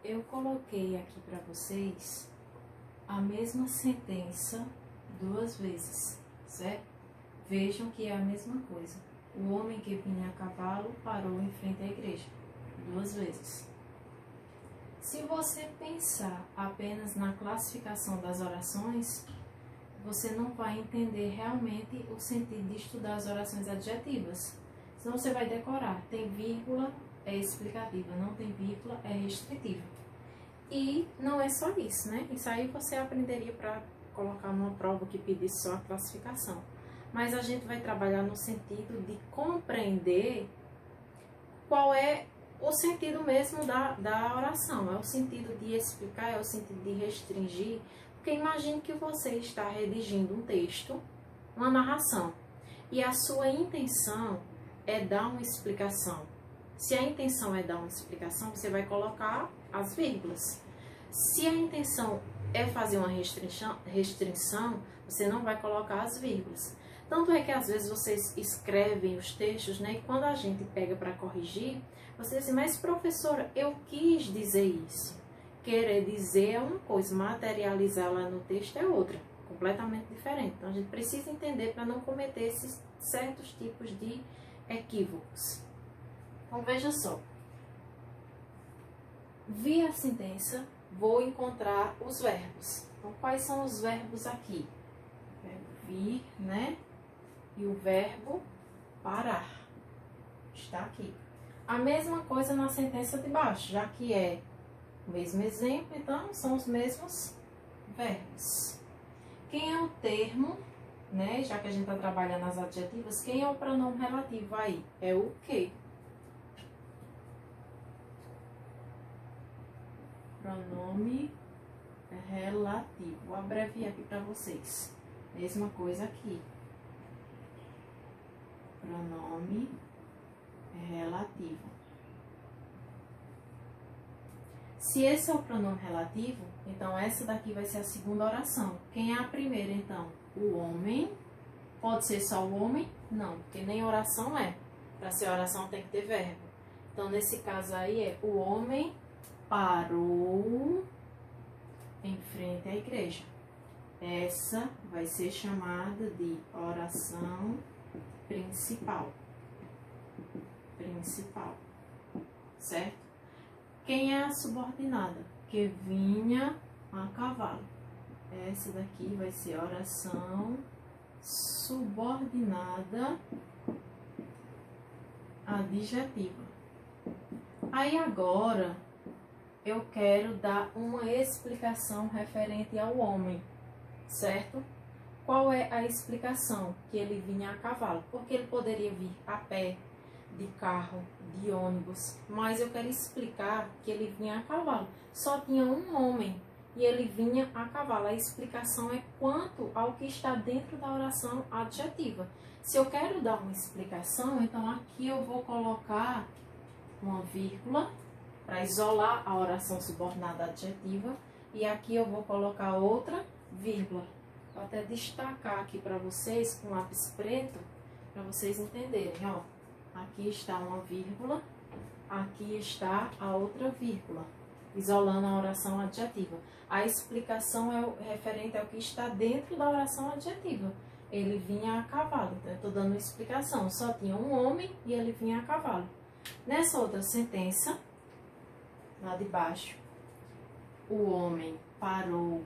eu coloquei aqui para vocês a mesma sentença 2 vezes, certo? Vejam que é a mesma coisa. O homem que vinha a cavalo parou em frente à igreja, 2 vezes. Se você pensar apenas na classificação das orações, você não vai entender realmente o sentido de estudar as orações adjetivas. Senão você vai decorar. Tem vírgula, é explicativa. Não tem vírgula, é restritiva. E não é só isso, né? Isso aí você aprenderia para colocar numa prova que pedisse só a classificação. Mas a gente vai trabalhar no sentido de compreender qual é o sentido mesmo da oração. É o sentido de explicar, é o sentido de restringir. Porque imagine que você está redigindo um texto, uma narração, e a sua intenção é dar uma explicação. Se a intenção é dar uma explicação, você vai colocar as vírgulas. Se a intenção é fazer uma restrição, você não vai colocar as vírgulas. Tanto é que às vezes vocês escrevem os textos, né? E quando a gente pega para corrigir, você diz assim, mas professora, eu quis dizer isso. Querer dizer é uma coisa, materializar lá no texto é outra, completamente diferente. Então a gente precisa entender para não cometer esses certos tipos de equívocos. Então veja só. Vi a sentença, vou encontrar os verbos. Então quais são os verbos aqui? O verbo vir, né? E o verbo parar. Está aqui. A mesma coisa na sentença de baixo, já que é o mesmo exemplo, então são os mesmos verbos. Quem é o termo, né? Já que a gente está trabalhando as adjetivas, quem é o pronome relativo aí? É o que? Pronome relativo. Vou abreviar aqui para vocês. Mesma coisa aqui. Pronome relativo. Se esse é o pronome relativo, então essa daqui vai ser a segunda oração. Quem é a primeira, então? O homem. Pode ser só o homem? Não, porque nem oração é. Para ser oração tem que ter verbo. Então, nesse caso aí é o homem parou em frente à igreja. Essa vai ser chamada de oração principal. Principal. Certo? Quem é a subordinada? Que vinha a cavalo. Essa daqui vai ser oração subordinada adjetiva. Aí agora eu quero dar uma explicação referente ao homem, certo? Qual é a explicação? Que ele vinha a cavalo. Porque ele poderia vir a pé, de carro, de ônibus, mas eu quero explicar que ele vinha a cavalo. Só tinha um homem e ele vinha a cavalo. A explicação é quanto ao que está dentro da oração adjetiva. Se eu quero dar uma explicação, então aqui eu vou colocar uma vírgula para isolar a oração subordinada adjetiva e aqui eu vou colocar outra vírgula. Vou até destacar aqui para vocês com lápis preto para vocês entenderem, ó. Aqui está uma vírgula, aqui está a outra vírgula, isolando a oração adjetiva. A explicação é referente ao que está dentro da oração adjetiva. Ele vinha a cavalo, então eu estou dando uma explicação. Só tinha um homem e ele vinha a cavalo. Nessa outra sentença, lá de baixo, o homem parou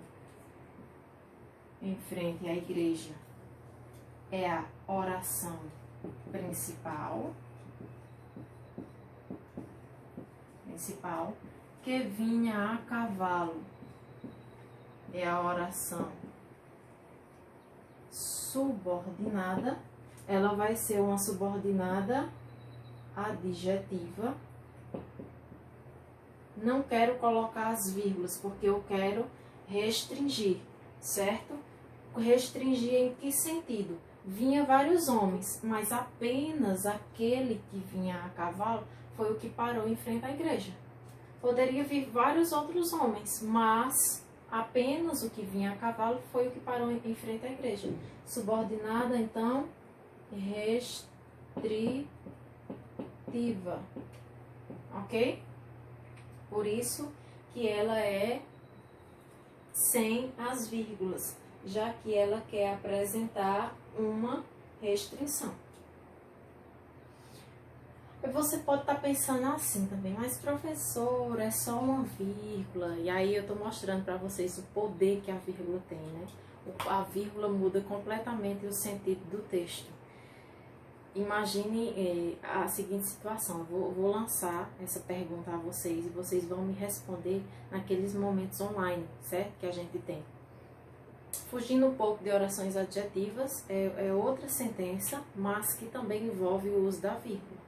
em frente à igreja. É a oração principal, que vinha a cavalo, é a oração subordinada, ela vai ser uma subordinada adjetiva. Não quero colocar as vírgulas, porque eu quero restringir, certo? Restringir em que sentido? Vinha vários homens, mas apenas aquele que vinha a cavalo foi o que parou em frente à igreja. Poderia vir vários outros homens, mas apenas o que vinha a cavalo foi o que parou em frente à igreja. Subordinada, então, restritiva. Ok? Por isso que ela é sem as vírgulas, já que ela quer apresentar uma restrição. Você pode estar pensando assim também, mas professor, é só uma vírgula. E aí eu estou mostrando para vocês o poder que a vírgula tem, né? A vírgula muda completamente o sentido do texto. Imagine a seguinte situação, vou lançar essa pergunta a vocês e vocês vão me responder naqueles momentos online, certo? Que a gente tem. Fugindo um pouco de orações adjetivas, é outra sentença, mas que também envolve o uso da vírgula.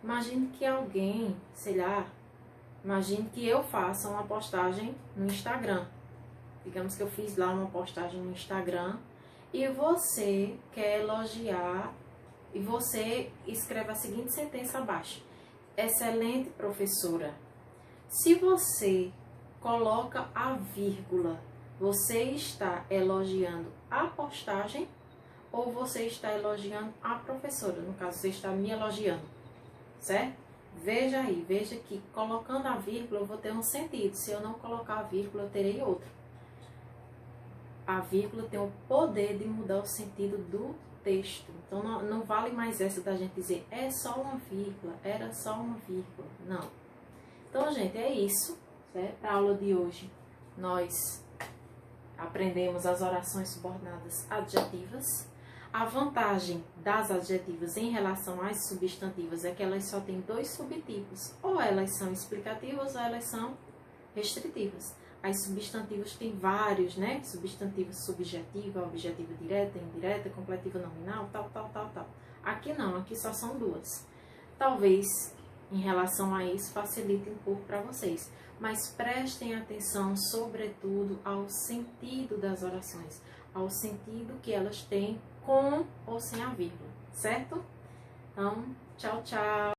Imagine que alguém, sei lá, imagine que eu faça uma postagem no Instagram. Digamos que eu fiz lá uma postagem no Instagram e você quer elogiar e você escreve a seguinte sentença abaixo. Excelente professora. Se você coloca a vírgula, você está elogiando a postagem ou você está elogiando a professora? No caso, você está me elogiando. Certo? Veja aí, veja que colocando a vírgula eu vou ter um sentido. Se eu não colocar a vírgula, eu terei outro. A vírgula tem o poder de mudar o sentido do texto. Então não vale mais essa da gente dizer é só uma vírgula, era só uma vírgula. Não. Então, gente, é isso. Para a aula de hoje, nós aprendemos as orações subordinadas adjetivas. A vantagem das adjetivas em relação às substantivas é que elas só têm dois subtipos. Ou elas são explicativas ou elas são restritivas. As substantivas têm vários, né? Substantivos subjetiva, objetiva direta, indireta, completiva nominal, tal. Aqui não, aqui só são duas. Talvez, em relação a isso, facilite um pouco para vocês. Mas prestem atenção, sobretudo, ao sentido das orações. Ao sentido que elas têm com ou sem a vírgula, certo? Então, tchau, tchau!